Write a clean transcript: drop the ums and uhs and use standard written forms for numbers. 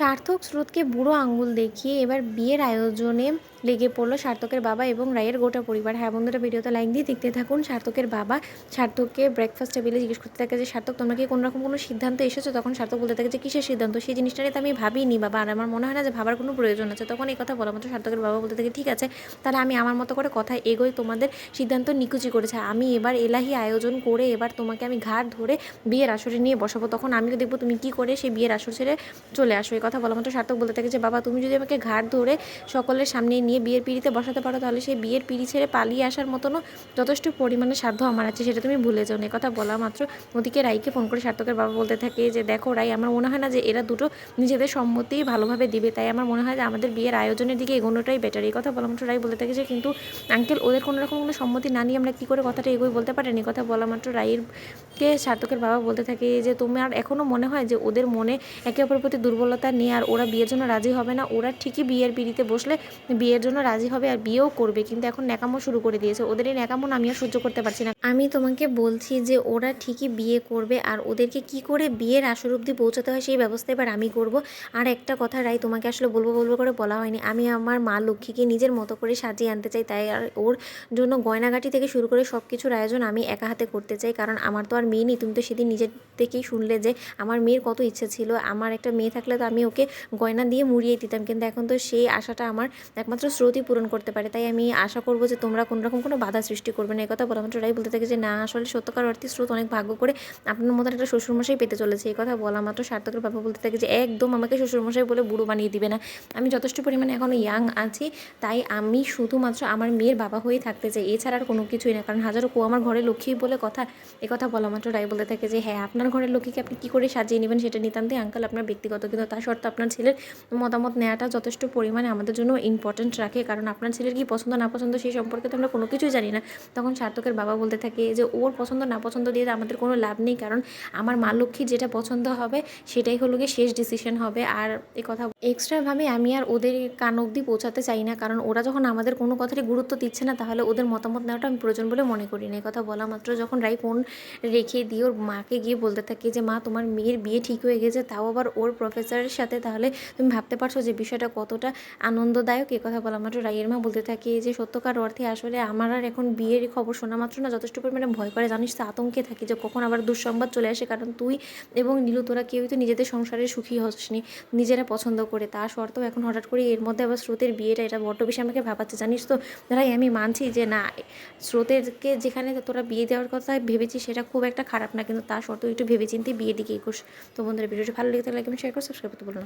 সার্থক স্রোতকে বুড়ো আঙুল দেখিয়ে এবার বিয়ের আয়োজনে লেগে পড়লো সার্থকের বাবা এবং রায়ের গোটা পরিবার। হ্যাঁ বন্ধুরা, ভিডিওতে লাইক দিয়ে দেখতে থাকুন। সার্থকের বাবা সার্থককে ব্রেকফাস্ট টেবিলে জিজ্ঞেস করতে থাকে যে সার্থক, তোমরা কি কোনোরকম কোনো সিদ্ধান্ত এসেছো? তখন সার্থক বলতে থাকে যে কিসের সিদ্ধান্ত, সেই জিনিসটা নিয়ে তো আমি ভাবিনি বাবা, আর আমার মনে হয় না যে ভাবার কোনো প্রয়োজন আছে। তখন এই কথা বলা মাত্র সার্থকের বাবা বলতে থাকে, ঠিক আছে তাহলে আমি আমার মতো করে কথা এগোই, তোমাদের সিদ্ধান্ত নিকুচি করেছে। আমি এবার এলাহি আয়োজন করে এবার তোমাকে আমি ঘাট ধরে বিয়ের আসরে নিয়ে বসাবো, তখন আমিও দেখবো তুমি কি করে সেই বিয়ের আসর ছেড়ে চলে আসো। এই কথা বলা মাত্র সার্থক বলতে থাকে যে বাবা, তুমি যদি আমাকে ঘাট ধরে সকলের সামনে নিয়ে বিয়ের পিঁড়িতে বসাতে পারো, তাহলে সেই বিয়ের পিঁড়ি ছেড়ে পালিয়ে আসার মতনও যথেষ্ট পরিমাণে সাধ্য আমার আছে, সেটা তুমি ভুলে যাও না। কথা বলা মাত্র ওদিকে রাইকে ফোন করে সার্থকের বাবা বলতে থাকে যে দেখো রাই, আমার মনে হয় না যে এরা দুটো নিজেদের সম্মতি ভালোভাবে দিবে, তাই আমার মনে হয় যে আমাদের বিয়ের আয়োজনের দিকে এগোনোটাই বেটার। এই কথা বলা মাত্র রাই বলতে থাকে যে কিন্তু আঙ্কেল, ওদের কোনো রকম কোনো সম্মতি না নিয়ে আমরা কী করে কথাটা এগোই বলতে পারেন। এই কথা বলা মাত্র রাইকে সার্থকের বাবা বলতে থাকে যে তোমার এখনও মনে হয় যে ওদের মনে একে অপরের প্রতি দুর্বলতা নিয়ে আর ওরা বিয়ের জন্য রাজি হবে না? ওরা ঠিকই বিয়ের পিঁড়িতে বসলে বিয়ের জন্য রাজি হবে আর বিয়েও করবে, কিন্তু এখন ন্যাকামো শুরু করে দিয়েছে। ওদের এই ন্যাকামো আমি আর সহ্য করতে পারছি না। আমি তোমাকে বলছি যে ওরা ঠিকই বিয়ে করবে, আর ওদেরকে কি করে বিয়ের আসর অবধি পৌঁছাতে হয় সেই ব্যবস্থা এবার আমি করব। আর একটা কথা রাই, তোমাকে আসলে বলবো বলবো করে বলা হয়নি, আমি আমার মা লক্ষ্মীকে নিজের মতো করে সাজিয়ে আনতে চাই, তাই আর ওর জন্য গয়নাগাটি থেকে শুরু করে সব কিছুর আয়োজন আমি একা হাতে করতে চাই। কারণ আমার তো আর মেয়ে নেই, তুমি তো সেদিন নিজের থেকেই শুনলে যে আমার মেয়ের কত ইচ্ছা ছিল। আমার একটা মেয়ে থাকলে তো আমি ওকে গয়না দিয়ে মুড়িয়ে দিতাম, কিন্তু এখন তো সেই আশাটা আমার একমাত্র স্রোতই পূরণ করতে পারে। তাই আমি আশা করবো যে তোমরা কোনোরকম কোনো বাধা সৃষ্টি করবে না। একথা বলা মাত্র রাই বলতে থাকে যে না, আসলে সত্যকার অর্থে স্রোত অনেক ভাগ্য করে আপনার মতন একটা শ্বশুরমশাই পেতে চলেছে। এই কথা বলা মাত্র সার্থকের বাবা বলতে থাকে যে একদম আমাকে শ্বশুরমশাই বলে বুড়ো বানিয়ে দিবে না, আমি যথেষ্ট পরিমাণে এখনও ইয়াং আছি, তাই আমি শুধুমাত্র আমার মেয়ের বাবা হয়েই থাকতে চাই, এছাড়া আর কোনো কিছুই না। কারণ হাজারো আমার ঘরের লক্ষ্মী বলে কথা। একথা বলা মাত্র রাই বলতে থাকে যে হ্যাঁ, আপনার ঘরের লক্ষ্মীকে আপনি কী করে সাজিয়ে নেবেন সেটা নিতান্তই আঙ্কেল আপনার ব্যক্তিগত, কিন্তু তা সত্ত্বেও আপনার ছেলের মতামত নেওয়াটা যথেষ্ট পরিমাণে আমাদের জন্য ইম্পর্ট্যান্ট রাখে। কারণ আপনার ছেলের কি পছন্দ না পছন্দ সেই সম্পর্কে তো আমরা কোনো কিছুই জানি না। তখন সার্থকের বাবা বলতে থাকে যে ওর পছন্দ না পছন্দ দিয়ে আমাদের কোনো লাভ নেই, কারণ আমার মা লক্ষ্মীর যেটা পছন্দ হবে সেটাই হলো গিয়ে শেষ ডিসিশন হবে। আর এই কথা এক্সট্রাভাবে আমি আর ওদের কান অবধি পৌঁছাতে চাই না, কারণ ওরা যখন আমাদের কোনো কথারই গুরুত্ব দিচ্ছে না, তাহলে ওদের মতামত নেওয়াটা আমি প্রয়োজন বলে মনে করি না। এই কথা বলা মাত্র যখন রাই ফোন রেখে দিয়ে ওর মাকে গিয়ে বলতে থাকে যে মা, তোমার মেয়ের বিয়ে ঠিক হয়ে গেছে, তাও আবার ওর প্রফেসরের সাথে, তাহলে তুমি ভাবতে পারছো যে বিষয়টা কতটা আনন্দদায়ক। এ কথা বলা মাত্র রাইয়ের মা বলতে থাকে যে সত্যকার অর্থে আসলে আমার আর এখন বিয়ের খবর শোনা মাত্র না যথেষ্ট পরিমাণে ভয় করে, জানিস তো, আতঙ্কে থাকি যে কখন আবার দুঃসংবাদ চলে আসে। কারণ তুই এবং নীলু তোরা কেউই তো নিজেদের সংসারে সুখী হসনি নিজেরা পছন্দ করে, তা সত্ত্বেও এখন হঠাৎ করে এর মধ্যে আবার স্রোতের বিয়েটা, এটা বড্ড বেশি আমাকে ভাবাচ্ছে, জানিস তো। রাই, আমি মানছি যে না, স্রোতেরকে যেখানে তোরা বিয়ে দেওয়ার কথা ভেবেছিস সেটা খুব একটা খারাপ না, কিন্তু তা সত্ত্বেও একটু ভেবেচিন্তে বিয়ের দিকে এগোস। তো বন্ধুরা, ভিডিওটি ভালো লেগে থাকলে লাইক এবং শেয়ার করে সাবস্ক্রাইব করতে বলুন।